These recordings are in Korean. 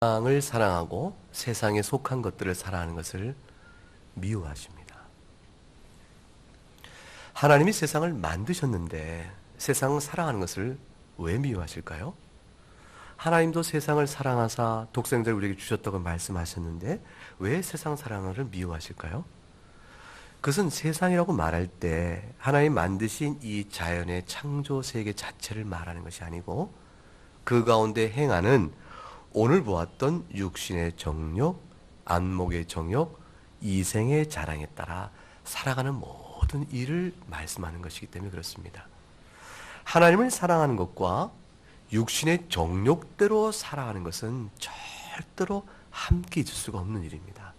세상을 사랑하고 세상에 속한 것들을 사랑하는 것을 미워하십니다. 하나님이 세상을 만드셨는데 세상을 사랑하는 것을 왜 미워하실까요? 하나님도 세상을 사랑하사 독생자를 우리에게 주셨다고 말씀하셨는데 왜 세상 사랑을 미워하실까요? 그것은 세상이라고 말할 때 하나님 만드신 이 자연의 창조 세계 자체를 말하는 것이 아니고 그 가운데 행하는 오늘 보았던 육신의 정욕, 안목의 정욕, 이생의 자랑에 따라 살아가는 모든 일을 말씀하는 것이기 때문에 그렇습니다. 하나님을 사랑하는 것과 육신의 정욕대로 살아가는 것은 절대로 함께 있을 수가 없는 일입니다.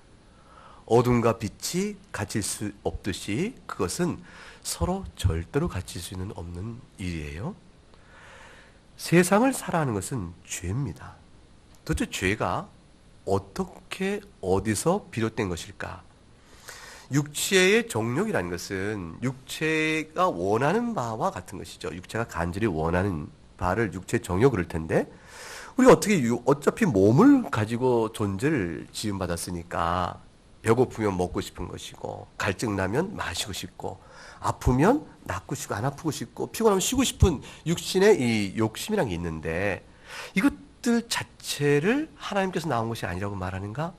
어둠과 빛이 갇힐 수 없듯이 그것은 서로 절대로 갇힐 수는 없는 일이에요. 세상을 살아가는 것은 죄입니다. 도대체 죄가 어떻게 어디서 비롯된 것일까? 육체의 정욕이라는 것은 육체가 원하는 바와 같은 것이죠. 육체가 간절히 원하는 바를 육체 정욕 그럴 텐데 우리가 어차피 몸을 가지고 존재를 지음받았으니까 배고프면 먹고 싶은 것이고 갈증 나면 마시고 싶고 아프면 낫고 싶고 안 아프고 싶고 피곤하면 쉬고 싶은 육신의 이 욕심이란 게 있는데 이것들 자체를 하나님께서 나온 것이 아니라고 말하는가?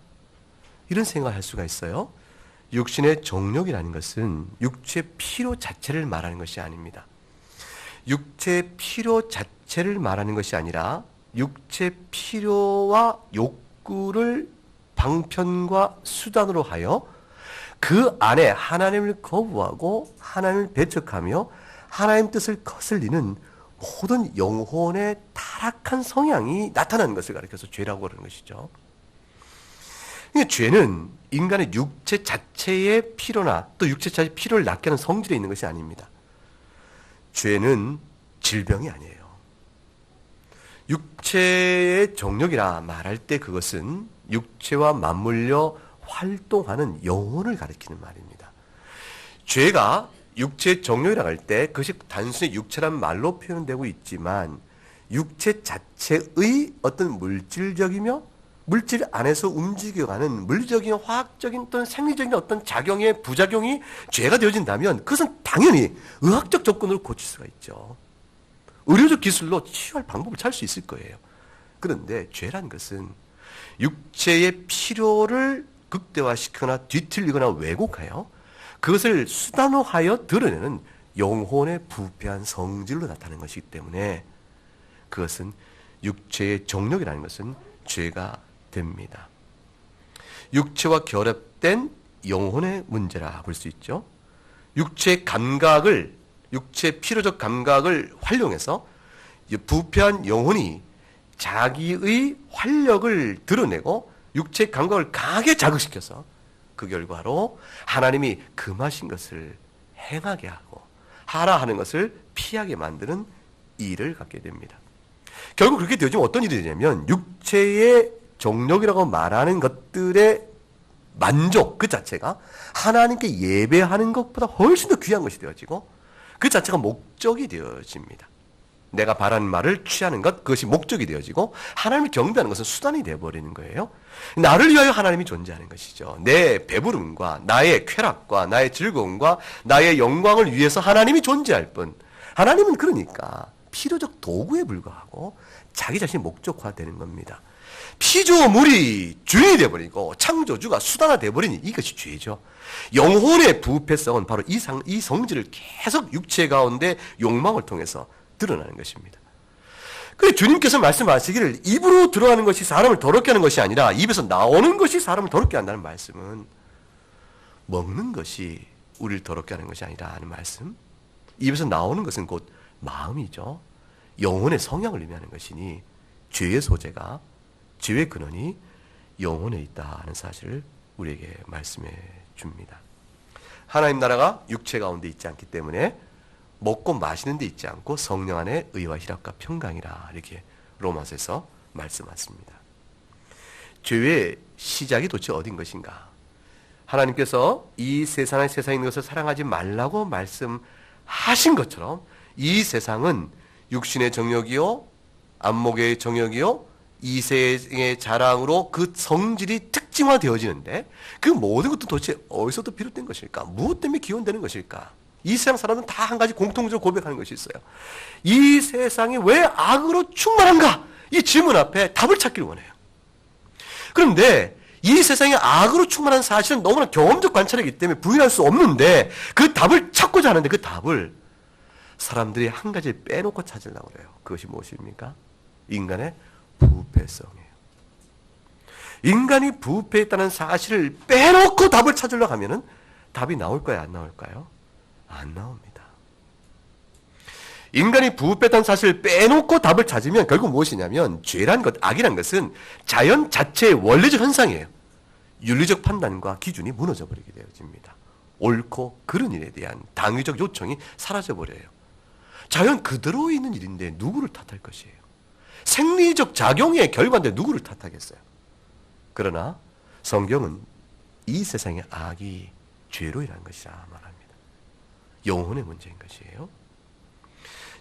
이런 생각을 할 수가 있어요. 육신의 정욕이라는 것은 육체 필요 자체를 말하는 것이 아닙니다. 육체 필요 자체를 말하는 것이 아니라 육체 필요와 욕구를 방편과 수단으로 하여 그 안에 하나님을 거부하고 하나님을 배척하며 하나님 뜻을 거슬리는 모든 영혼의 타락한 성향이 나타나는 것을 가리켜서 죄라고 그러는 것이죠. 그러니까 죄는 인간의 육체 자체의 필요나 또 육체 자체의 필요를 낫게 하는 성질에 있는 것이 아닙니다. 죄는 질병이 아니에요. 육체의 정욕이라 말할 때 그것은 육체와 맞물려 활동하는 영혼을 가리키는 말입니다. 죄가 육체 정욕이라고 할 때 그것이 단순히 육체란 말로 표현되고 있지만 육체 자체의 어떤 물질적이며 물질 안에서 움직여가는 물리적인 화학적인 또는 생리적인 어떤 작용의 부작용이 죄가 되어진다면 그것은 당연히 의학적 조건으로 고칠 수가 있죠. 의료적 기술로 치유할 방법을 찾을 수 있을 거예요. 그런데 죄란 것은 육체의 필요를 극대화시키거나 뒤틀리거나 왜곡하여 그것을 수단화하여 드러내는 영혼의 부패한 성질로 나타나는 것이기 때문에 그것은 육체의 정욕이라는 것은 죄가 됩니다. 육체와 결합된 영혼의 문제라 볼 수 있죠. 육체 감각을, 육체 필요적 감각을 활용해서 부패한 영혼이 자기의 활력을 드러내고 육체 감각을 강하게 자극시켜서 그 결과로 하나님이 금하신 것을 행하게 하고 하라 하는 것을 피하게 만드는 일을 갖게 됩니다. 결국 그렇게 되어지면 어떤 일이 되냐면 육체의 정욕이라고 말하는 것들의 만족 그 자체가 하나님께 예배하는 것보다 훨씬 더 귀한 것이 되어지고 그 자체가 목적이 되어집니다. 내가 바라는 말을 취하는 것 그것이 목적이 되어지고 하나님을 경배하는 것은 수단이 되어버리는 거예요. 나를 위하여 하나님이 존재하는 것이죠. 내 배부름과 나의 쾌락과 나의 즐거움과 나의 영광을 위해서 하나님이 존재할 뿐 하나님은 그러니까 필요적 도구에 불과하고 자기 자신이 목적화되는 겁니다. 피조물이 주인이 되어버리고 창조주가 수단화 되어버리니 이것이 죄죠. 영혼의 부패성은 바로 이 성질을 계속 육체 가운데 욕망을 통해서 드러나는 것입니다. 그래서 주님께서 말씀하시기를 입으로 들어가는 것이 사람을 더럽게 하는 것이 아니라 입에서 나오는 것이 사람을 더럽게 한다는 말씀은 먹는 것이 우리를 더럽게 하는 것이 아니라 하는 말씀. 입에서 나오는 것은 곧 마음이죠. 영혼의 성향을 의미하는 것이니 죄의 소재가 죄의 근원이 영혼에 있다 하는 사실을 우리에게 말씀해 줍니다. 하나님 나라가 육체 가운데 있지 않기 때문에 먹고 마시는 데 있지 않고 성령 안에 의와 희락과 평강이라 이렇게 로마서에서 말씀하십니다. 죄의 시작이 도대체 어딘 것인가? 하나님께서 이 세상에 있는 것을 사랑하지 말라고 말씀하신 것처럼 이 세상은 육신의 정욕이요 안목의 정욕이요 이생의 자랑으로 그 성질이 특징화되어지는데 그 모든 것도 도대체 어디서부터 비롯된 것일까? 무엇 때문에 기원되는 것일까? 이 세상 사람은 다 한 가지 공통적으로 고백하는 것이 있어요. 이 세상이 왜 악으로 충만한가? 이 질문 앞에 답을 찾기를 원해요. 그런데 이 세상에 악으로 충만한 사실은 너무나 경험적 관찰이기 때문에 부인할 수 없는데 그 답을 찾고자 하는데 그 답을 사람들이 한 가지 빼놓고 찾으려고 그래요. 그것이 무엇입니까? 인간의 부패성이에요. 인간이 부패했다는 사실을 빼놓고 답을 찾으려고 하면은 답이 나올까요? 안 나올까요? 안 나옵니다. 인간이 부패했다는 사실을 빼놓고 답을 찾으면 결국 무엇이냐면 죄란 것, 악이란 것은 자연 자체의 원리적 현상이에요. 윤리적 판단과 기준이 무너져버리게 되어집니다. 옳고 그른 일에 대한 당위적 요청이 사라져버려요. 자연 그대로 있는 일인데 누구를 탓할 것이에요. 생리적 작용의 결과인데 누구를 탓하겠어요. 그러나 성경은 이 세상의 악이 죄로 인한 것이라 말합니다. 영혼의 문제인 것이에요.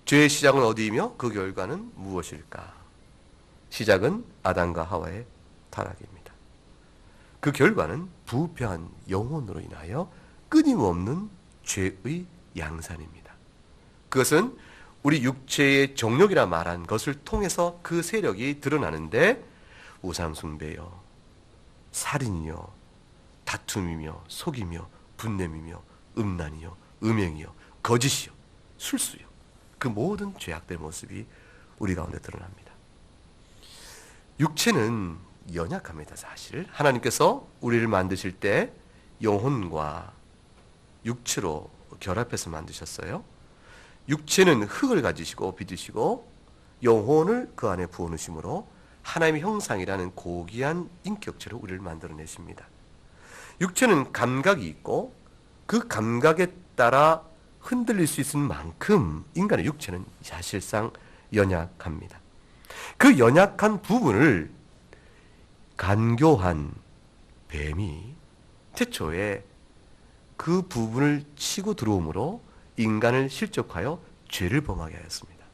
죄의 시작은 어디이며 그 결과는 무엇일까? 시작은 아담과 하와의 타락입니다. 그 결과는 부패한 영혼으로 인하여 끊임없는 죄의 양산입니다. 그것은 우리 육체의 정욕이라 말한 것을 통해서 그 세력이 드러나는데 우상숭배요, 살인이요, 다툼이며 속이며 분냄이며 음란이요, 음행이요, 거짓이요, 술수요, 그 모든 죄악된 모습이 우리 가운데 드러납니다. 육체는 연약합니다. 사실 하나님께서 우리를 만드실 때 영혼과 육체로 결합해서 만드셨어요. 육체는 흙을 가지시고 빚으시고 영혼을 그 안에 부어넣으심으로 하나님의 형상이라는 고귀한 인격체로 우리를 만들어내십니다. 육체는 감각이 있고 그 감각에 따라 흔들릴 수 있는 만큼 인간의 육체는 사실상 연약합니다. 그 연약한 부분을 간교한 뱀이 태초에 그 부분을 치고 들어옴으로 인간을 실족하여 죄를 범하게 하였습니다.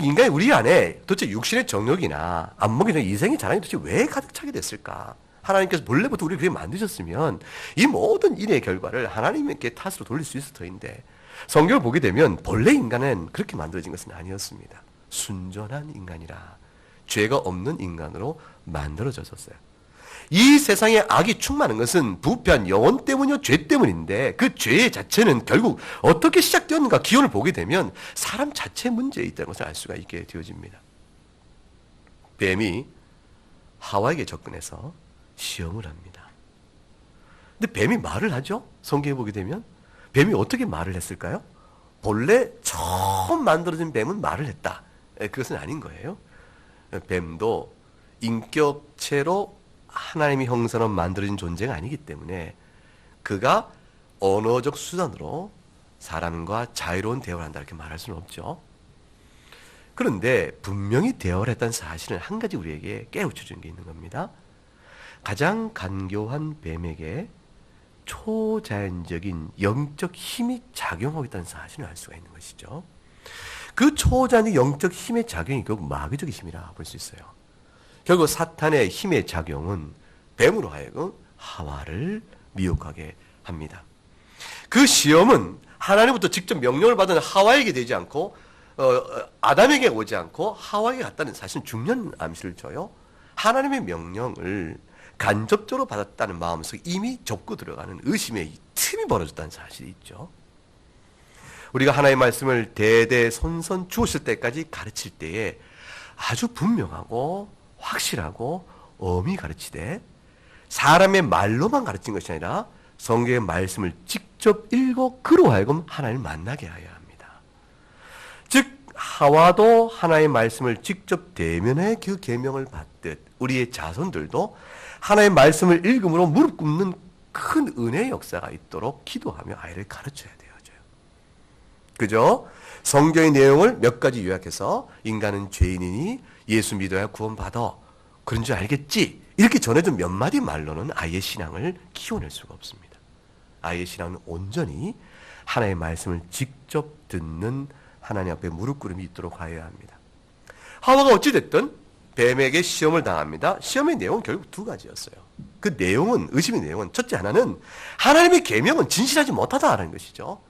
인간이 우리 안에 도대체 육신의 정욕이나 안목이나 이생의 자랑이 도대체 왜 가득 차게 됐을까? 하나님께서 본래부터 우리를 그렇게 만드셨으면 이 모든 일의 결과를 하나님께 탓으로 돌릴 수 있을 터인데 성경을 보게 되면 본래 인간은 그렇게 만들어진 것은 아니었습니다. 순전한 인간이라 죄가 없는 인간으로 만들어졌었어요. 이 세상에 악이 충만한 것은 부패한 영혼 때문이요, 죄 때문인데 그 죄 자체는 결국 어떻게 시작되었는가 기원을 보게 되면 사람 자체의 문제에 있다는 것을 알 수가 있게 되어집니다. 뱀이 하와에게 접근해서 시험을 합니다. 근데 뱀이 말을 하죠? 성경에 보게 되면 뱀이 어떻게 말을 했을까요? 본래 처음 만들어진 뱀은 말을 했다. 그것은 아닌 거예요. 뱀도 인격체로 하나님의 형상으로 만들어진 존재가 아니기 때문에 그가 언어적 수단으로 사람과 자유로운 대화를 한다 이렇게 말할 수는 없죠. 그런데 분명히 대화를 했다는 사실은 한 가지 우리에게 깨우쳐 주는 게 있는 겁니다. 가장 간교한 뱀에게 초자연적인 영적 힘이 작용하고 있다는 사실을 알 수가 있는 것이죠. 그 초자연의 영적 힘의 작용이 결국 마귀적인 힘이라 볼 수 있어요. 결국 사탄의 힘의 작용은 뱀으로 하여금 하와를 미혹하게 합니다. 그 시험은 하나님부터 직접 명령을 받은 하와에게 되지 않고 아담에게 오지 않고 하와에게 갔다는 사실은 중요한 암시를 줘요. 하나님의 명령을 간접적으로 받았다는 마음속에 이미 접고 들어가는 의심의 틈이 벌어졌다는 사실이 있죠. 우리가 하나님의 말씀을 대대손손 주었을 때까지 가르칠 때에 아주 분명하고 확실하고 엄히 가르치되 사람의 말로만 가르친 것이 아니라 성경의 말씀을 직접 읽어 그로 하여금 하나님을 만나게 하여야 합니다. 즉 하와도 하나님의 말씀을 직접 대면해 그 계명을 받듯 우리의 자손들도 하나님의 말씀을 읽음으로 무릎 꿇는 큰 은혜의 역사가 있도록 기도하며 아이를 가르쳐야 되어져요. 그죠? 성경의 내용을 몇 가지 요약해서 인간은 죄인이니 예수 믿어야 구원받아. 그런 줄 알겠지? 이렇게 전해준 몇 마디 말로는 아이의 신앙을 키워낼 수가 없습니다. 아이의 신앙은 온전히 하나님의 말씀을 직접 듣는 하나님 앞에 무릎 꿇음이 있도록 하여야 합니다. 하와가 어찌됐든 뱀에게 시험을 당합니다. 시험의 내용은 결국 두 가지였어요. 그 내용은, 의심의 내용은 첫째 하나는 하나님의 계명은 진실하지 못하다라는 것이죠.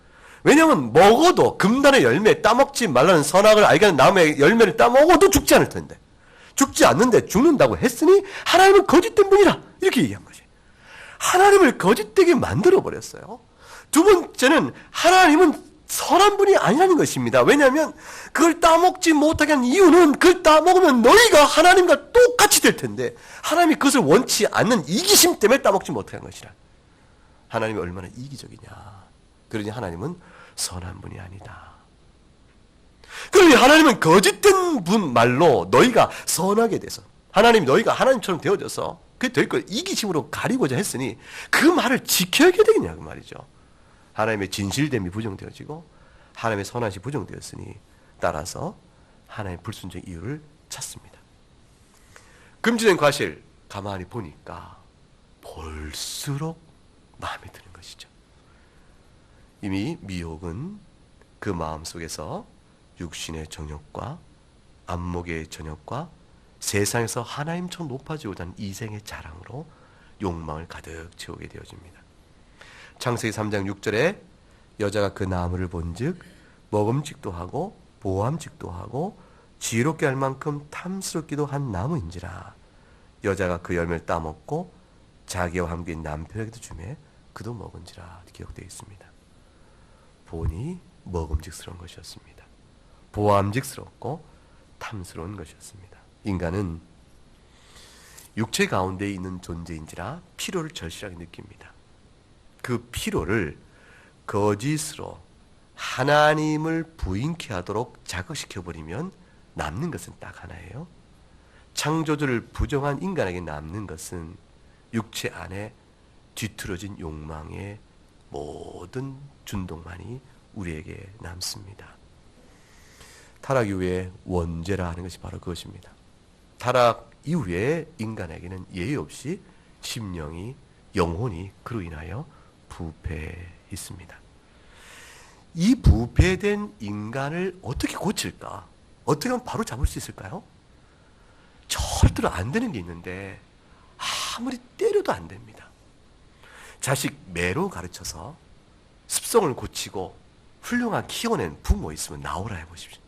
왜냐하면 먹어도 금단의 열매 따먹지 말라는 선악을 알게 한 나무의 열매를 따먹어도 죽지 않을 텐데, 죽지 않는데 죽는다고 했으니 하나님은 거짓된 분이라 이렇게 얘기한 거지. 하나님을 거짓되게 만들어버렸어요. 두 번째는 하나님은 선한 분이 아니라는 것입니다. 왜냐하면 그걸 따먹지 못하게 한 이유는 그걸 따먹으면 너희가 하나님과 똑같이 될 텐데 하나님이 그것을 원치 않는 이기심 때문에 따먹지 못하게 한 것이라. 하나님이 얼마나 이기적이냐. 그러니 하나님은 선한 분이 아니다. 그러니 하나님은 거짓된 분 말로 너희가 선하게 돼서 하나님이 너희가 하나님처럼 되어져서 그게 될 걸 이기심으로 가리고자 했으니 그 말을 지켜야게 되겠냐 그 말이죠. 하나님의 진실됨이 부정되어지고 하나님의 선하심이 부정되었으니 따라서 하나님의 불순종 이유를 찾습니다. 금지된 과실 가만히 보니까 볼수록 마음에 드는 것이죠. 이미 미혹은 그 마음속에서 육신의 정욕과 안목의 정욕과 세상에서 하나님처럼 높아지고자 하는 이생의 자랑으로 욕망을 가득 채우게 되어집니다. 창세기 3장 6절에 여자가 그 나무를 본즉 먹음직도 하고 보암직도 하고 지혜롭게 할 만큼 탐스럽기도 한 나무인지라. 여자가 그 열매를 따먹고 자기와 함께 남편에게도 주매 그도 먹은지라 기록되어 있습니다. 보니 먹음직스러운 것이었습니다. 보암직스럽고 탐스러운 것이었습니다. 인간은 육체 가운데 있는 존재인지라 피로를 절실하게 느낍니다. 그 피로를 거짓으로 하나님을 부인케 하도록 자극시켜버리면 남는 것은 딱 하나예요. 창조주를 부정한 인간에게 남는 것은 육체 안에 뒤틀어진 욕망의 모든 준동만이 우리에게 남습니다. 타락 이후에 원죄라 하는 것이 바로 그것입니다. 타락 이후에 인간에게는 예의 없이 심령이, 영혼이 그로 인하여 부패해 있습니다. 이 부패된 인간을 어떻게 고칠까? 어떻게 하면 바로 잡을 수 있을까요? 절대로 안 되는 게 있는데 아무리 때려도 안 됩니다. 자식 매로 가르쳐서 습성을 고치고 훌륭한 키워낸 부모 있으면 나오라 해보십시오.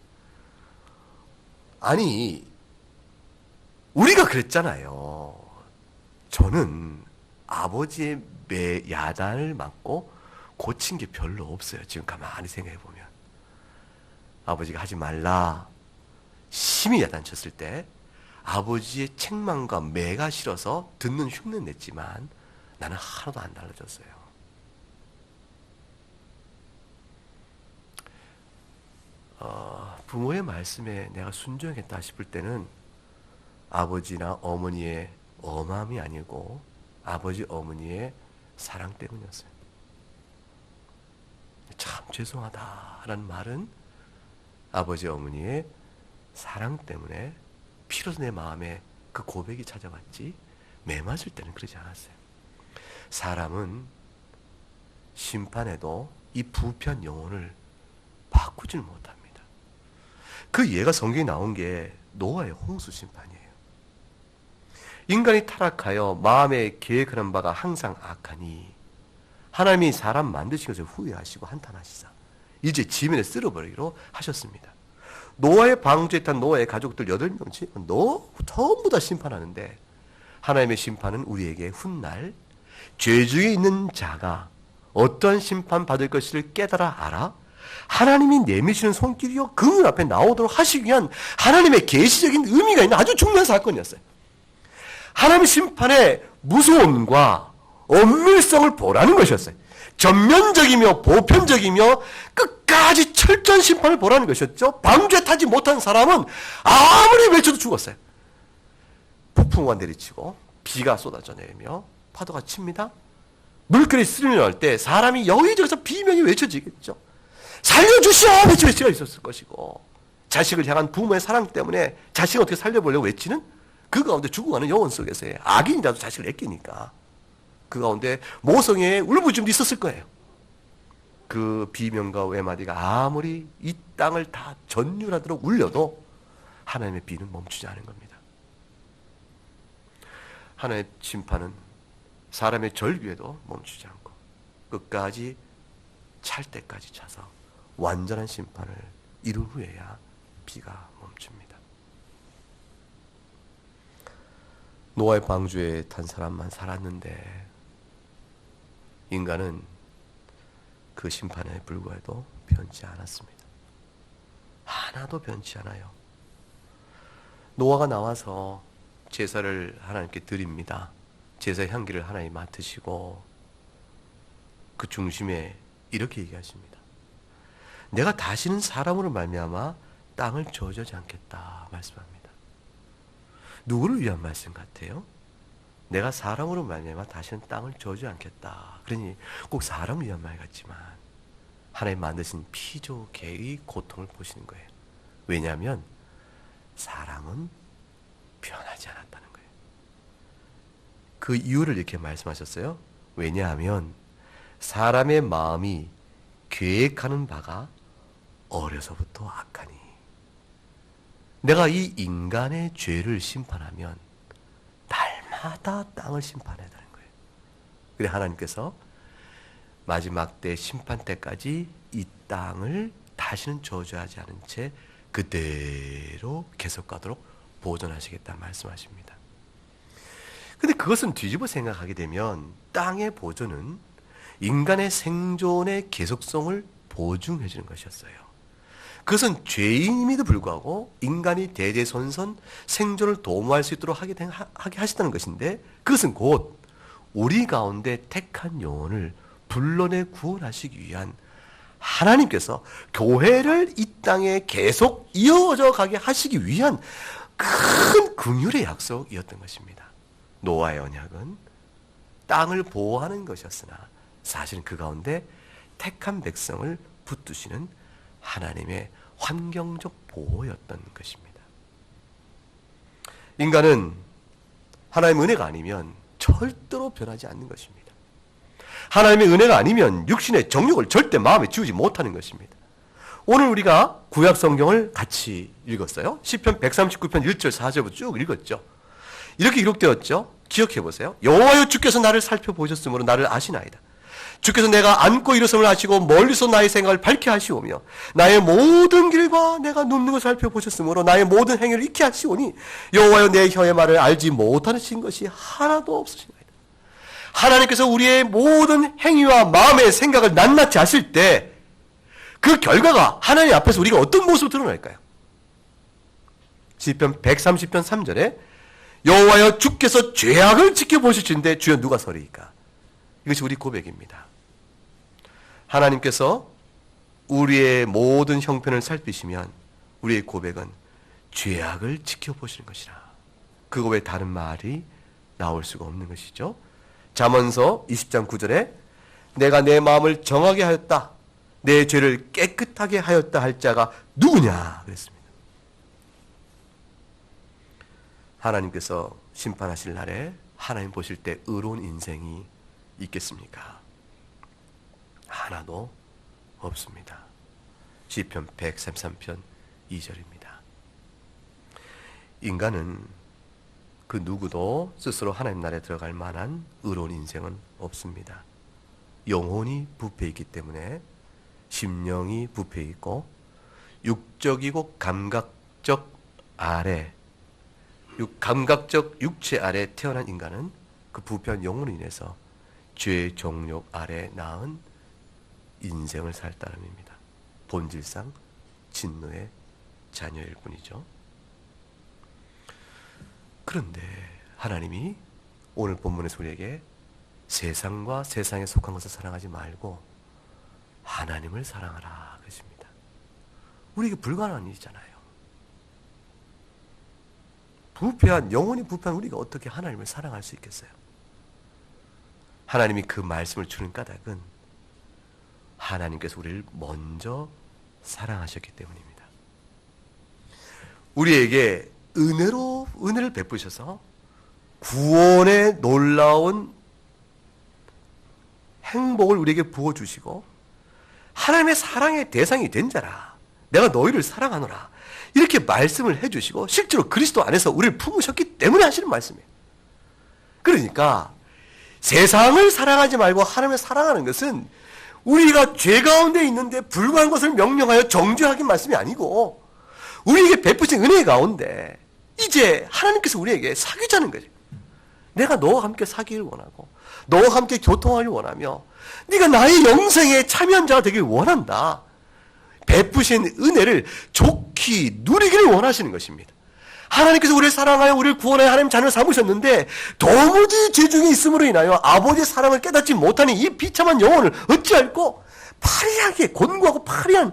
아니, 우리가 그랬잖아요. 저는 아버지의 야단을 맞고 고친 게 별로 없어요. 지금 가만히 생각해 보면. 아버지가 하지 말라 심히 야단쳤을 때 아버지의 책망과 매가 싫어서 듣는 흉내는 냈지만 나는 하나도 안 달라졌어요. 부모의 말씀에 내가 순종했다 싶을 때는 아버지나 어머니의 엄함이 아니고 아버지 어머니의 사랑 때문이었어요. 참 죄송하다라는 말은 아버지 어머니의 사랑 때문에 피로서 내 마음에 그 고백이 찾아왔지 매 맞을 때는 그러지 않았어요. 사람은 심판에도 이 부패한 영혼을 바꾸지를 못합니다. 그 예가 성경에 나온 게 노아의 홍수 심판이에요. 인간이 타락하여 마음에 계획하는 바가 항상 악하니 하나님이 사람 만드신 것을 후회하시고 한탄하시사 이제 지면에 쓸어버리기로 하셨습니다. 노아의 방주에 탄 노아의 가족들 8명치 전부 다 심판하는데 하나님의 심판은 우리에게 훗날 죄 중에 있는 자가 어떠한 심판 받을 것을 깨달아 알아 하나님이 내미시는 손길이요 그 문 앞에 나오도록 하시기 위한 하나님의 계시적인 의미가 있는 아주 중요한 사건이었어요. 하나님의 심판의 무서움과 엄밀성을 보라는 것이었어요. 전면적이며 보편적이며 끝까지 철저한 심판을 보라는 것이었죠. 방주에 타지 못한 사람은 아무리 외쳐도 죽었어요. 폭풍우가 내리치고 비가 쏟아져 내리며 파도가 칩니다. 물결이 스릴할 때 사람이 여기저기서 비명이 외쳐지겠죠. 살려주시오! 외칠 수가 있었을 것이고 자식을 향한 부모의 사랑 때문에 자식을 어떻게 살려보려고 외치는 그 가운데 죽어가는 영혼 속에서의 악인이라도 자식을 아끼니까 그 가운데 모성애의 울부짖음도 있었을 거예요. 그 비명과 외마디가 아무리 이 땅을 다 전율하도록 울려도 하나님의 비는 멈추지 않은 겁니다. 하나님의 심판은 사람의 절규에도 멈추지 않고 끝까지 찰 때까지 차서 완전한 심판을 이룬 후에야 비가 멈춥니다. 노아의 방주에 탄 사람만 살았는데 인간은 그 심판에 불구하고도 변치 않았습니다. 하나도 변치 않아요. 노아가 나와서 제사를 하나님께 드립니다. 제사의 향기를 하나님 맡으시고 그 중심에 이렇게 얘기하십니다. 내가 다시는 사람으로 말미암아 땅을 저주하지 않겠다 말씀합니다. 누구를 위한 말씀 같아요? 내가 사람으로 말미암아 다시는 땅을 저주하지 않겠다. 그러니 꼭 사람을 위한 말 같지만 하나님 만드신 피조개의 고통을 보시는 거예요. 왜냐하면 사람은 변하지 않았다는 거예요. 그 이유를 이렇게 말씀하셨어요. 왜냐하면 사람의 마음이 계획하는 바가 어려서부터 악하니. 내가 이 인간의 죄를 심판하면 날마다 땅을 심판해야 되는 거예요. 그래 하나님께서 마지막 때 심판 때까지 이 땅을 다시는 저주하지 않은 채 그대로 계속 가도록 보존하시겠다 말씀하십니다. 근데 그것은 뒤집어 생각하게 되면 땅의 보존은 인간의 생존의 계속성을 보증해 주는 것이었어요. 그것은 죄인임에도 불구하고 인간이 대대손손 생존을 도모할 수 있도록 하게 하시다는 것인데, 그것은 곧 우리 가운데 택한 영혼을 불러내 구원하시기 위한 하나님께서 교회를 이 땅에 계속 이어져 가게 하시기 위한 큰 긍휼의 약속이었던 것입니다. 노아의 언약은 땅을 보호하는 것이었으나 사실은 그 가운데 택한 백성을 붙드시는 하나님의 환경적 보호였던 것입니다. 인간은 하나님의 은혜가 아니면 절대로 변하지 않는 것입니다. 하나님의 은혜가 아니면 육신의 정욕을 절대 마음에 지우지 못하는 것입니다. 오늘 우리가 구약 성경을 같이 읽었어요. 시편 139편 1절 4절부터 쭉 읽었죠. 이렇게 기록되었죠. 기억해 보세요. 여호와여 주께서 나를 살펴보셨으므로 나를 아시나이다. 주께서 내가 앉고 일어섬을 하시고 멀리서 나의 생각을 밝게 하시오며 나의 모든 길과 내가 눕는 것을 살펴보셨으므로 나의 모든 행위를 익히 하시오니 여호와여 내 혀의 말을 알지 못하신 것이 하나도 없으시나이다. 하나님께서 우리의 모든 행위와 마음의 생각을 낱낱이 아실 때 그 결과가 하나님 앞에서 우리가 어떤 모습으로 드러날까요? 시편 130편 3절에 여호와여 주께서 죄악을 지켜보시는데 주여 누가 서리이까? 이것이 우리 고백입니다. 하나님께서 우리의 모든 형편을 살피시면 우리의 고백은 죄악을 지켜보시는 것이라. 그거 외에 다른 말이 나올 수가 없는 것이죠. 잠언서 20장 9절에 내가 내 마음을 정하게 하였다. 내 죄를 깨끗하게 하였다 할 자가 누구냐 그랬습니다. 하나님께서 심판하실 날에 하나님 보실 때 의로운 인생이 있겠습니까? 하나도 없습니다. 시편 133편 2절입니다. 인간은 그 누구도 스스로 하나님 나라에 들어갈 만한 의로운 인생은 없습니다. 영혼이 부패 있기 때문에 심령이 부패 있고 육적이고 감각적 육체 아래 태어난 인간은 그 부패한 영혼으로 인해서 죄의 정욕 아래 낳은 인생을 살 따름입니다. 본질상 진노의 자녀일 뿐이죠. 그런데 하나님이 오늘 본문에서 우리에게 세상과 세상에 속한 것을 사랑하지 말고 하나님을 사랑하라 그러십니다. 우리에게 불가능한 일이잖아요. 영혼이 부패한 우리가 어떻게 하나님을 사랑할 수 있겠어요? 하나님이 그 말씀을 주는 까닭은 하나님께서 우리를 먼저 사랑하셨기 때문입니다. 우리에게 은혜를 베푸셔서 구원의 놀라운 행복을 우리에게 부어주시고 하나님의 사랑의 대상이 된 자라. 내가 너희를 사랑하노라. 이렇게 말씀을 해주시고 실제로 그리스도 안에서 우리를 품으셨기 때문에 하시는 말씀이에요. 그러니까 세상을 사랑하지 말고 하나님을 사랑하는 것은 우리가 죄 가운데 있는데 불구한 것을 명령하여 정죄하기 말씀이 아니고 우리에게 베푸신 은혜 가운데 이제 하나님께서 우리에게 사귀자는 거죠. 내가 너와 함께 사귀기를 원하고 너와 함께 교통하기를 원하며 네가 나의 영생에 참여한 자가 되길 원한다. 베푸신 은혜를 좋게 누리기를 원하시는 것입니다. 하나님께서 우리를 사랑하여 우리를 구원하여 하나님 자녀를 삼으셨는데 도무지 죄 중에 있음으로 인하여 아버지의 사랑을 깨닫지 못하니 이 비참한 영혼을 어찌할꼬 파리하게 곤고하고 파리한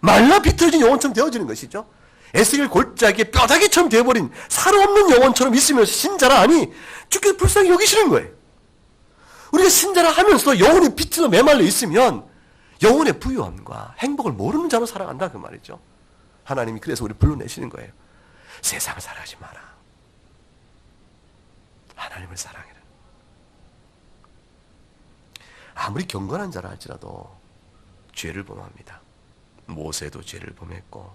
말라 비틀어진 영혼처럼 되어지는 것이죠. 에스겔 골짜기에 뼈다귀처럼 되어버린 살아없는 영혼처럼 있으면서 신자라 하니 주께서 불쌍히 여기시는 거예요. 우리가 신자라 하면서 영혼의 빛으로 메말라 있으면 영혼의 부유함과 행복을 모르는 자로 살아간다 그 말이죠. 하나님이 그래서 우리를 불러내시는 거예요. 세상을 사랑하지 마라. 하나님을 사랑해라. 아무리 경건한 자라 할지라도 죄를 범합니다. 모세도 죄를 범했고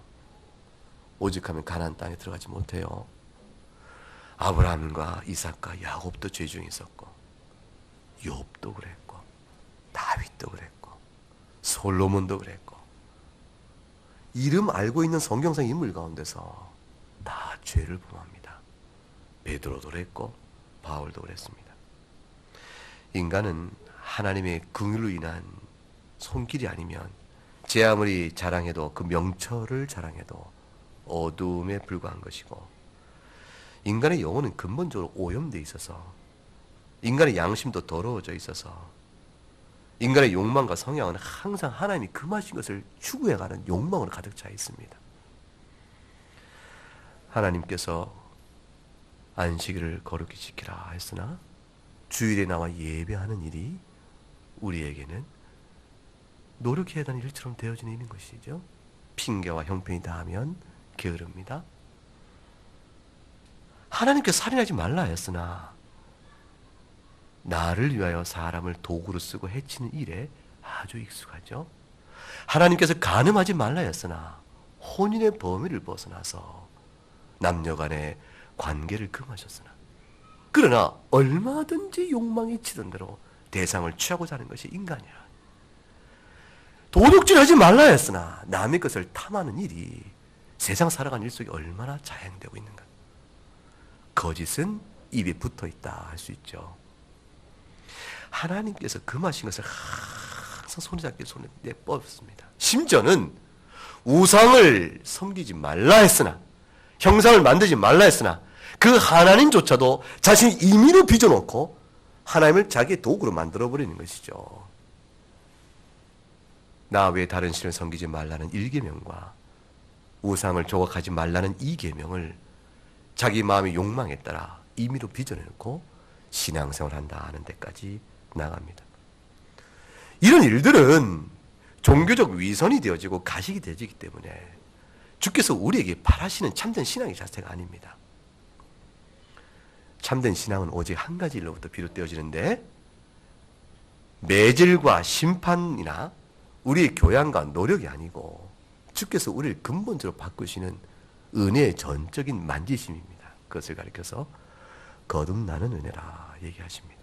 오직하면 가나안 땅에 들어가지 못해요. 아브라함과 이삭과 야곱도 죄 중에 있었고 욥도 그랬고 다윗도 그랬고 솔로몬도 그랬고 이름 알고 있는 성경상 인물 가운데서 다 죄를 범합니다. 베드로도 그랬고 바울도 그랬습니다. 인간은 하나님의 긍휼로 인한 손길이 아니면 제 아무리 자랑해도 그 명철을 자랑해도 어두움에 불과한 것이고 인간의 영혼은 근본적으로 오염되어 있어서 인간의 양심도 더러워져 있어서 인간의 욕망과 성향은 항상 하나님이 금하신 것을 추구해가는 욕망으로 가득 차 있습니다. 하나님께서 안식일을 거룩히 지키라 했으나 주일에 나와 예배하는 일이 우리에게는 노력해야 하는 일처럼 되어지는 일인 것이죠. 핑계와 형편이 닿으면 게으릅니다. 하나님께서 살인하지 말라 했으나 나를 위하여 사람을 도구로 쓰고 해치는 일에 아주 익숙하죠. 하나님께서 간음하지 말라 했으나 혼인의 범위를 벗어나서 남녀간의 관계를 금하셨으나 그러나 얼마든지 욕망이 치던 대로 대상을 취하고자 하는 것이 인간이라. 도둑질하지 말라 했으나 남의 것을 탐하는 일이 세상 살아가는 일 속에 얼마나 자행되고 있는가. 거짓은 입에 붙어있다 할 수 있죠. 하나님께서 금하신 것을 항상 손에 잡게 손에 내뻗습니다. 심지어는 우상을 섬기지 말라 했으나 형상을 만들지 말라 했으나 그 하나님조차도 자신이 임의로 빚어놓고 하나님을 자기의 도구로 만들어버리는 것이죠. 나 외에 다른 신을 섬기지 말라는 1계명과 우상을 조각하지 말라는 2계명을 자기 마음의 욕망에 따라 임의로 빚어내놓고 신앙생활을 한다 하는 데까지 나갑니다. 이런 일들은 종교적 위선이 되어지고 가식이 되어지기 때문에 주께서 우리에게 바라시는 참된 신앙의 자세가 아닙니다. 참된 신앙은 오직 한 가지 일로부터 비롯되어지는데 매질과 심판이나 우리의 교양과 노력이 아니고 주께서 우리를 근본적으로 바꾸시는 은혜의 전적인 만지심입니다. 그것을 가리켜서 거듭나는 은혜라 얘기하십니다.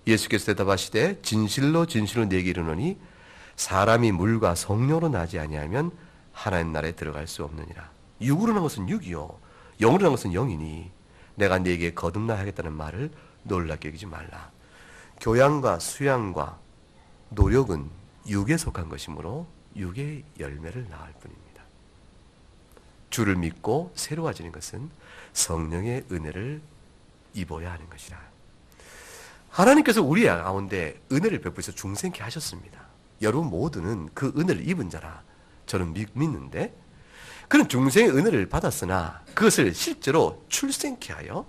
예수께서 대답하시되 진실로 진실로 내게 이르노니 사람이 물과 성령으로 나지 아니하면 하나님 나라에 들어갈 수 없느니라. 육으로 난 것은 육이요 영으로 난 것은 영이니 내가 네게 거듭나 하겠다는 말을 놀랍게 여기지 말라. 교양과 수양과 노력은 육에 속한 것이므로 육의 열매를 낳을 뿐입니다. 주를 믿고 새로워지는 것은 성령의 은혜를 입어야 하는 것이라. 하나님께서 우리 가운데 은혜를 베푸셔서 중생케 하셨습니다. 여러분 모두는 그 은혜를 입은 자라 저는 믿는데 그런 중생의 은혜를 받았으나 그것을 실제로 출생케 하여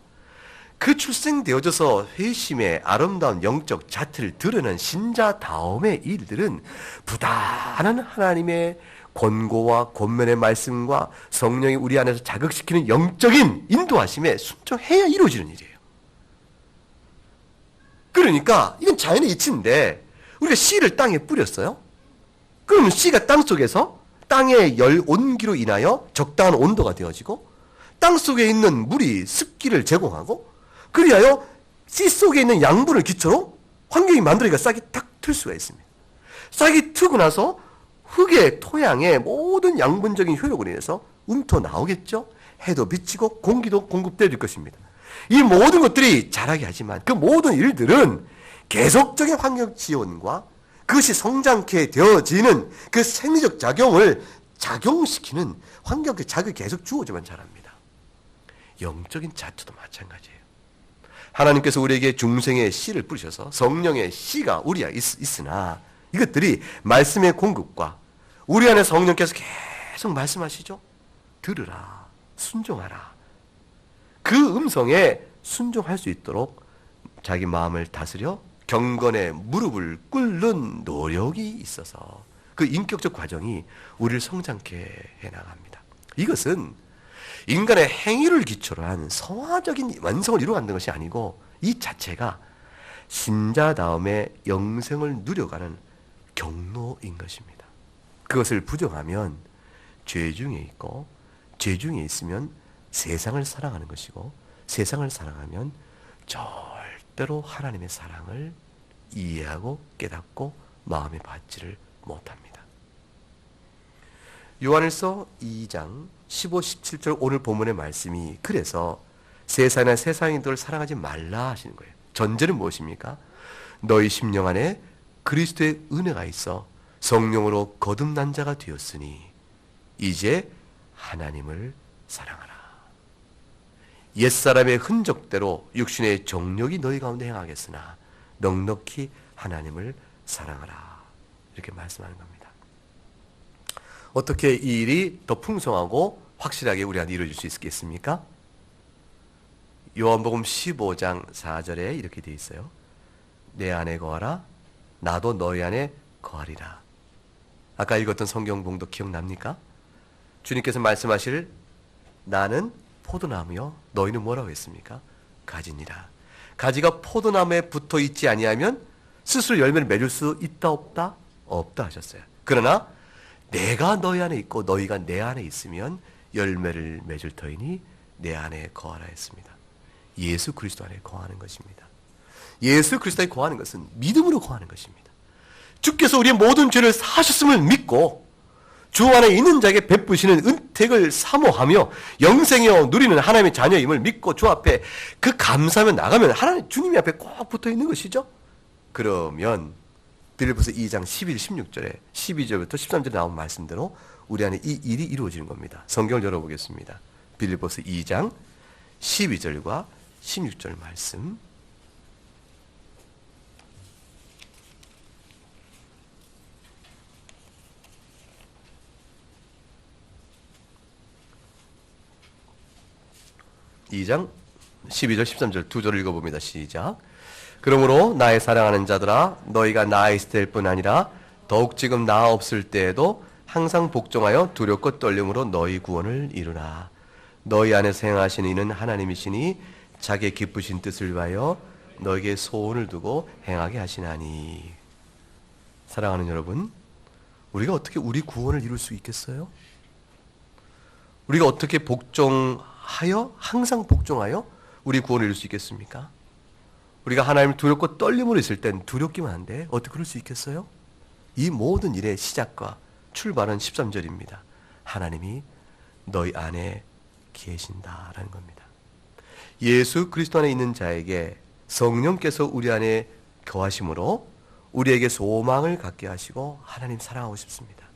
그 출생되어져서 회심의 아름다운 영적 자태를 드러낸 신자다움의 일들은 부단한 하나님의 권고와 권면의 말씀과 성령이 우리 안에서 자극시키는 영적인 인도하심에 순종해야 이루어지는 일이에요. 그러니까 이건 자연의 이치인데 우리가 씨를 땅에 뿌렸어요. 그러면 씨가 땅속에서 땅의 열 온기로 인하여 적당한 온도가 되어지고 땅 속에 있는 물이 습기를 제공하고 그리하여 씨 속에 있는 양분을 기초로 환경이 만들어지니까 싹이 탁 틀 수가 있습니다. 싹이 트고 나서 흙의 토양의 모든 양분적인 효력으로 인해서 움터 나오겠죠. 해도 비치고 공기도 공급될 것입니다. 이 모든 것들이 자라게 하지만 그 모든 일들은 계속적인 환경 지원과 그것이 성장케 되어지는 그 생리적 작용을 작용시키는 환경적 자극이 계속 주어져만 자랍니다. 영적인 자투도 마찬가지예요. 하나님께서 우리에게 중생의 씨를 뿌리셔서 성령의 씨가 우리 안에 있으나 이것들이 말씀의 공급과 우리 안에 성령께서 계속 말씀하시죠. 들으라, 순종하라. 그 음성에 순종할 수 있도록 자기 마음을 다스려 경건의 무릎을 꿇는 노력이 있어서 그 인격적 과정이 우리를 성장케 해나갑니다. 이것은 인간의 행위를 기초로 한 성화적인 완성을 이루어가는 것이 아니고 이 자체가 신자다움의 영생을 누려가는 경로인 것입니다. 그것을 부정하면 죄 중에 있고 죄 중에 있으면 세상을 사랑하는 것이고 세상을 사랑하면 절대로 하나님의 사랑을 이해하고 깨닫고 마음에 받지를 못합니다. 요한일서 2장 15, 17절 오늘 본문의 말씀이 그래서 세상이나 세상인들을 사랑하지 말라 하시는 거예요. 전제는 무엇입니까? 너희 심령 안에 그리스도의 은혜가 있어 성령으로 거듭난 자가 되었으니 이제 하나님을 사랑하라. 옛사람의 흔적대로 육신의 정욕이 너희 가운데 행하겠으나 넉넉히 하나님을 사랑하라. 이렇게 말씀하는 겁니다. 어떻게 이 일이 더 풍성하고 확실하게 우리한테 이루어질 수 있겠습니까? 요한복음 15장 4절에 이렇게 되어 있어요. 내 안에 거하라. 나도 너희 안에 거하리라. 아까 읽었던 성경 봉도 기억납니까? 주님께서 말씀하실 나는 포도나무요 너희는 뭐라고 했습니까? 가지니라. 가지가 포도나무에 붙어 있지 아니하면 스스로 열매를 맺을 수 있다 없다? 없다 하셨어요. 그러나 내가 너희 안에 있고 너희가 내 안에 있으면 열매를 맺을 터이니 내 안에 거하라 했습니다. 예수 그리스도 안에 거하는 것입니다. 예수 그리스도에 거하는 것은 믿음으로 거하는 것입니다. 주께서 우리의 모든 죄를 사하셨음을 믿고 주 안에 있는 자에게 베푸시는 은택을 사모하며 영생이여 누리는 하나님의 자녀임을 믿고 주 앞에 그 감사하며 나가면 하나님 주님이 앞에 꼭 붙어 있는 것이죠. 그러면 빌립보서 2장 11, 16절에 12절부터 13절에 나온 말씀대로 우리 안에 이 일이 이루어지는 겁니다. 성경을 열어보겠습니다. 빌립보서 2장 12절과 16절 말씀. 이 장 12절 13절 두 절을 읽어봅니다. 시작. 그러므로 나의 사랑하는 자들아 너희가 나 있을 때뿐 아니라 더욱 지금 나 없을 때에도 항상 복종하여 두렵고 떨림으로 너희 구원을 이루라. 너희 안에서 행하시는 이는 하나님이시니 자기의 기쁘신 뜻을 위하여 너에게 소원을 두고 행하게 하시나니. 사랑하는 여러분, 우리가 어떻게 우리 구원을 이룰 수 있겠어요? 우리가 어떻게 복종하여 항상 복종하여 우리 구원을 이룰 수 있겠습니까? 우리가 하나님을 두렵고 떨림으로 있을 땐 두렵기만 한데 어떻게 그럴 수 있겠어요? 이 모든 일의 시작과 출발은 13절입니다. 하나님이 너희 안에 계신다라는 겁니다. 예수 그리스도 안에 있는 자에게 성령께서 우리 안에 거하심으로 우리에게 소망을 갖게 하시고 하나님 사랑하고 싶습니다.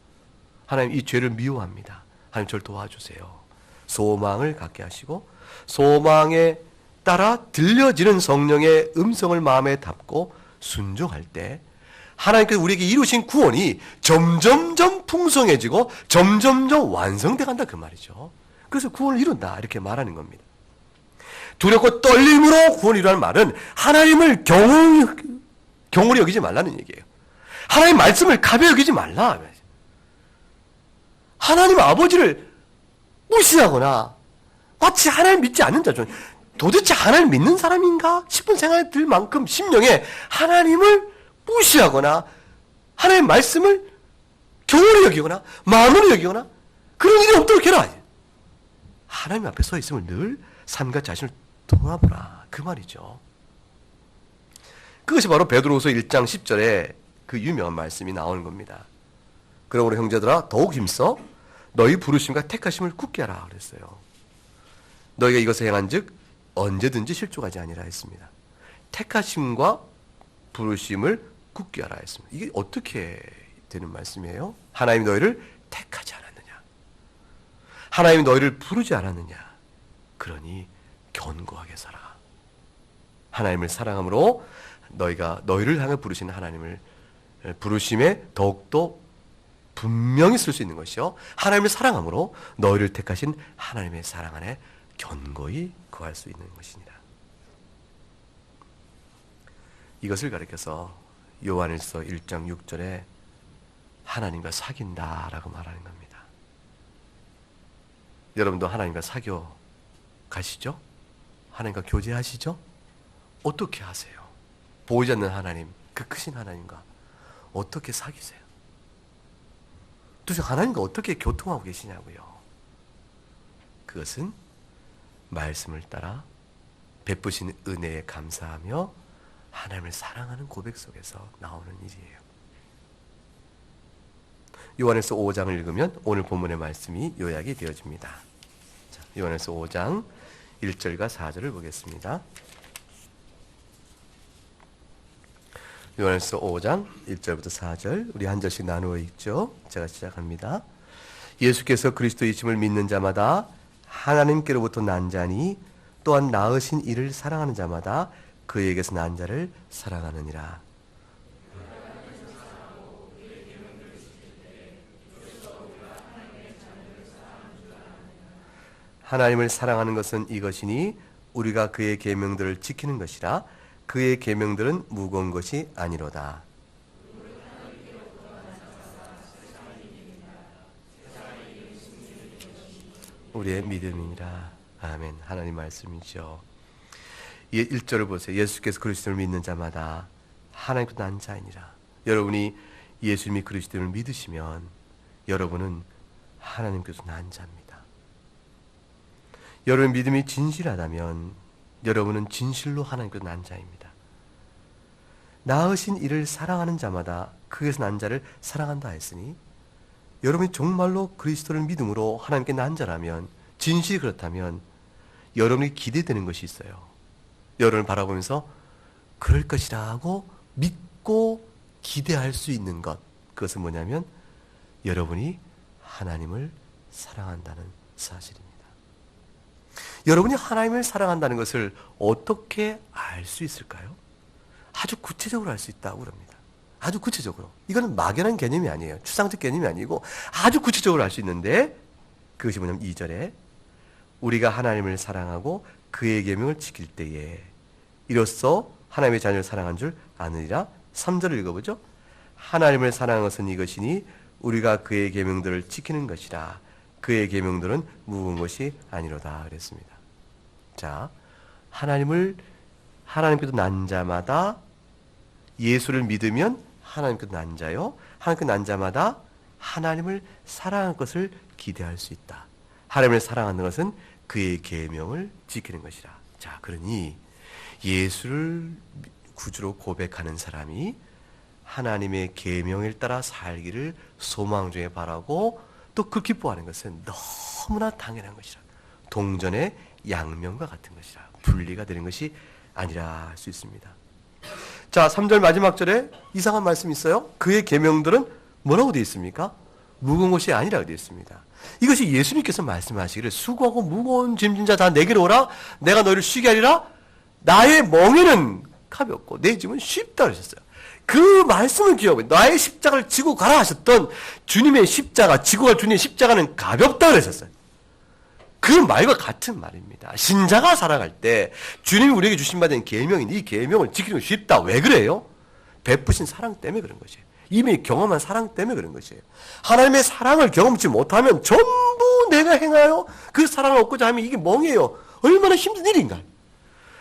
하나님 이 죄를 미워합니다. 하나님 저를 도와주세요. 소망을 갖게 하시고 소망에 따라 들려지는 성령의 음성을 마음에 담고 순종할 때 하나님께서 우리에게 이루신 구원이 점점점 풍성해지고 점점점 완성돼 간다 그 말이죠. 그래서 구원을 이룬다 이렇게 말하는 겁니다. 두렵고 떨림으로 구원을 이루라는 말은 하나님을 경홀히 여기지 말라는 얘기예요. 하나님 말씀을 가벼이 여기지 말라. 하나님 아버지를 무시하거나 마치 하나님 믿지 않는 자죠. 도대체 하나님 믿는 사람인가 싶은 생각이 들 만큼 심령에 하나님을 무시하거나 하나님의 말씀을 경홀히 여기거나 마음으로 여기거나 그런 일이 없도록 해라. 하나님 앞에 서 있음을 늘 삶과 자신을 돌아보라 그 말이죠. 그것이 바로 베드로후서 1장 10절에 그 유명한 말씀이 나오는 겁니다. 그러므로 형제들아 더욱 힘써 너희 부르심과 택하심을 굳게 하라 그랬어요. 너희가 이것을 행한즉 언제든지 실족하지 아니라 했습니다. 택하심과 부르심을 굳게 하라 했습니다. 이게 어떻게 되는 말씀이에요? 하나님이 너희를 택하지 않았느냐? 하나님이 너희를 부르지 않았느냐? 그러니 견고하게 살아. 하나님을 사랑함으로 너희가 너희를 향해 부르시는 하나님을 부르심에 더욱더 분명히 쓸 수 있는 것이요. 하나님을 사랑함으로 너희를 택하신 하나님의 사랑 안에 견고히 거할 수 있는 것이니라. 이것을 가리켜서 요한일서 1장 6절에 하나님과 사귄다라고 말하는 겁니다. 여러분도 하나님과 사겨 가시죠? 하나님과 교제하시죠? 어떻게 하세요? 보이지 않는 하나님, 그 크신 하나님과 어떻게 사귀세요? 도대체 하나님과 어떻게 교통하고 계시냐고요? 그것은 말씀을 따라 베푸신 은혜에 감사하며 하나님을 사랑하는 고백 속에서 나오는 일이에요. 요한일서 5장을 읽으면 오늘 본문의 말씀이 요약이 되어집니다. 자, 요한일서 5장 1절과 4절을 보겠습니다. 요한일서 5장 1절부터 4절 우리 한 절씩 나누어 읽죠. 제가 시작합니다. 예수께서 그리스도이심을 믿는 자마다 하나님께로부터 난 자니 또한 낳으신 이를 사랑하는 자마다 그에게서 난 자를 사랑하느니라. 하나님을 사랑하는 것은 이것이니 우리가 그의 계명들을 지키는 것이라. 그의 계명들은 무거운 것이 아니로다. 우리의 믿음이니라. 아멘. 하나님 말씀이죠. 1절을 보세요. 예수께서 그리스도를 믿는 자마다 하나님께서 난 자이니라. 여러분이 예수님이 그리스도를 믿으시면 여러분은 하나님께서 난 자입니다. 여러분의 믿음이 진실하다면 여러분은 진실로 하나님께서 난 자입니다. 낳으신 이를 사랑하는 자마다 그에서 난 자를 사랑한다 했으니 여러분이 정말로 그리스도를 믿음으로 하나님께 난 자라면 진실이 그렇다면 여러분이 기대되는 것이 있어요. 여러분을 바라보면서 그럴 것이라고 믿고 기대할 수 있는 것, 그것은 뭐냐면 여러분이 하나님을 사랑한다는 사실입니다. 여러분이 하나님을 사랑한다는 것을 어떻게 알 수 있을까요? 아주 구체적으로 알 수 있다고 그럽니다. 아주 구체적으로. 이거는 막연한 개념이 아니에요. 추상적 개념이 아니고 아주 구체적으로 알 수 있는데 그것이 뭐냐면 2절에 우리가 하나님을 사랑하고 그의 계명을 지킬 때에 이로써 하나님의 자녀를 사랑한 줄 아느니라. 3절을 읽어보죠. 하나님을 사랑한 것은 이것이니 우리가 그의 계명들을 지키는 것이라. 그의 계명들은 무거운 것이 아니로다 그랬습니다. 자, 하나님께도 난 자마다 예수를 믿으면 하나님께도 난 자요. 하나님께 난 자마다 하나님을 사랑할 것을 기대할 수 있다. 하나님을 사랑하는 것은 그의 계명을 지키는 것이라. 자, 그러니 예수를 구주로 고백하는 사람이 하나님의 계명을 따라 살기를 소망 중에 바라고 또 그 기뻐하는 것은 너무나 당연한 것이라. 동전의 양면과 같은 것이라. 분리가 되는 것이 아니라 할 수 있습니다. 자, 3절 마지막 절에 이상한 말씀이 있어요. 그의 계명들은 뭐라고 되어 있습니까? 무거운 것이 아니라고 되어 있습니다. 이것이 예수님께서 말씀하시기를 수고하고 무거운 짐진 자 다 내게로 오라. 내가 너희를 쉬게 하리라. 나의 멍에는 가볍고 내 짐은 쉽다 그러셨어요. 그 말씀을 기억하고 나의 십자가를 지고 가라 하셨던 주님의 십자가, 지고 갈 주님의 십자가는 가볍다 그러셨어요. 그 말과 같은 말입니다. 신자가 살아갈 때 주님이 우리에게 주신 바 된 계명인 이 계명을 지키는 게 쉽다. 왜 그래요? 베푸신 사랑 때문에 그런 것이에요. 이미 경험한 사랑 때문에 그런 것이에요. 하나님의 사랑을 경험치 못하면 전부 내가 행하여 그 사랑을 얻고자 하면 이게 멍해요. 얼마나 힘든 일인가.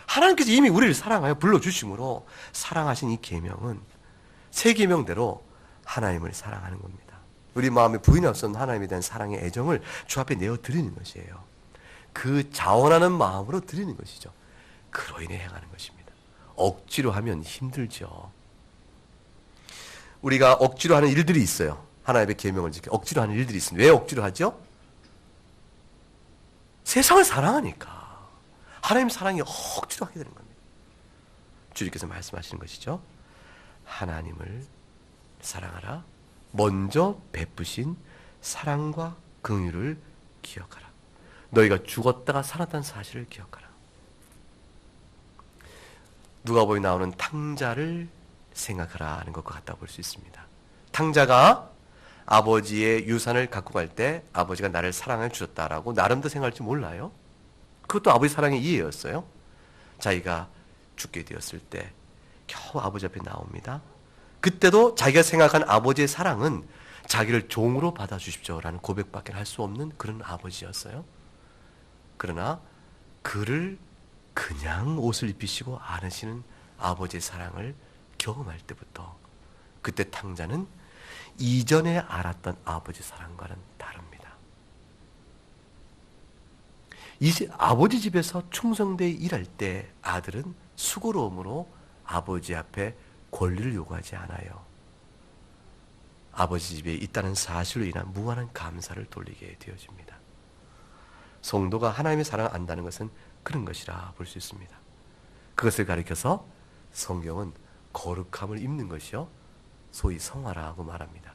하나님께서 이미 우리를 사랑하여 불러주심으로 사랑하신 이 계명은 새 계명대로 하나님을 사랑하는 겁니다. 우리 마음에 부인할 수 없는 하나님에 대한 사랑의 애정을 주 앞에 내어드리는 것이에요. 그 자원하는 마음으로 드리는 것이죠. 그로 인해 행하는 것입니다. 억지로 하면 힘들죠. 우리가 억지로 하는 일들이 있어요. 하나님의 계명을 지켜 억지로 하는 일들이 있습니다. 왜 억지로 하죠? 세상을 사랑하니까. 하나님 사랑이 억지로 하게 되는 겁니다. 주님께서 말씀하시는 것이죠. 하나님을 사랑하라. 먼저 베푸신 사랑과 긍휼을 기억하라. 너희가 죽었다가 살았다는 사실을 기억하라. 누가복음에 나오는 탕자를 생각하라 하는 것과 같다고 볼 수 있습니다. 탕자가 아버지의 유산을 갖고 갈 때 아버지가 나를 사랑해 주셨다라고 나름대로 생각할지 몰라요. 그것도 아버지 사랑의 이해였어요. 자기가 죽게 되었을 때 겨우 아버지 앞에 나옵니다. 그때도 자기가 생각한 아버지의 사랑은 자기를 종으로 받아주십시오라는 고백밖에 할 수 없는 그런 아버지였어요. 그러나 그를 그냥 옷을 입히시고 안으시는 아버지의 사랑을 경험할 때부터 그때 탕자는 이전에 알았던 아버지 사랑과는 다릅니다. 이제 아버지 집에서 충성되이 일할 때 아들은 수고로움으로 아버지 앞에 권리를 요구하지 않아요. 아버지 집에 있다는 사실로 인한 무한한 감사를 돌리게 되어집니다. 성도가 하나님의 사랑을 안다는 것은 그런 것이라 볼 수 있습니다. 그것을 가리켜서 성경은 거룩함을 입는 것이요 소위 성화라고 말합니다.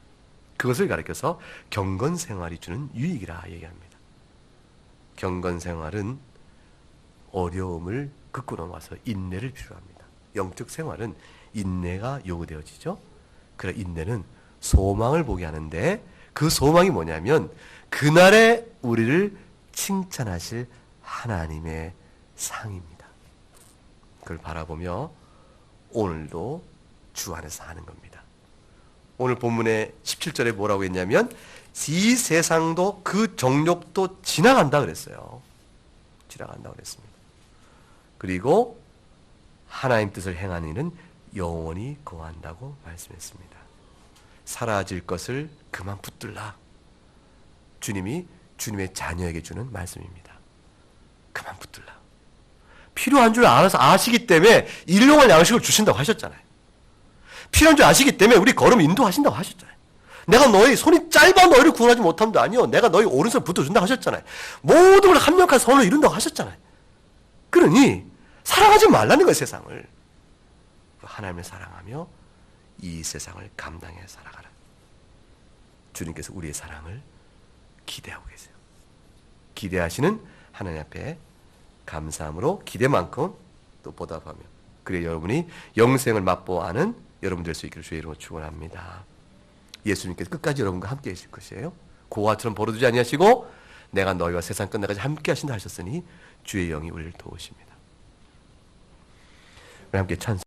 그것을 가리켜서 경건생활이 주는 유익이라 얘기합니다. 경건생활은 어려움을 긋고 넘어서 인내를 필요로 합니다. 영적 생활은 인내가 요구되어지죠. 그래 인내는 소망을 보게 하는데 그 소망이 뭐냐면 그날에 우리를 칭찬하실 하나님의 상입니다. 그걸 바라보며 오늘도 주 안에서 하는 겁니다. 오늘 본문의 17절에 뭐라고 했냐면 이 세상도 그 정욕도 지나간다 그랬어요. 지나간다 그랬습니다. 그리고 하나님 뜻을 행하는 이는 영원히 거한다고 말씀했습니다. 사라질 것을 그만 붙들라. 주님이 주님의 자녀에게 주는 말씀입니다. 그만 붙들라. 필요한 줄 알아서 아시기 때문에 일용할 양식을 주신다고 하셨잖아요. 필요한 줄 아시기 때문에 우리 걸음 인도하신다고 하셨잖아요. 내가 너희 손이 짧아 너희를 구원하지 못함도 아니요. 내가 너희 오른손 붙어준다고 하셨잖아요. 모든 걸 합력한 선을 이룬다고 하셨잖아요. 그러니 사랑하지 말라는 거예요, 세상을. 하나님을 사랑하며 이 세상을 감당해 살아가라. 주님께서 우리의 사랑을 기대하고 계세요. 기대하시는 하나님 앞에 감사함으로 기대만큼 또 보답하며 그래 여러분이 영생을 맛보아하는 여러분 될 수 있기를 주의 이름으로 축원합니다. 예수님께서 끝까지 여러분과 함께 하실 것이에요. 고아처럼 버려두지 아니하시고 내가 너희와 세상 끝날까지 함께 하신다 하셨으니 주의 영이 우리를 도우십니다. 우리 함께 찬송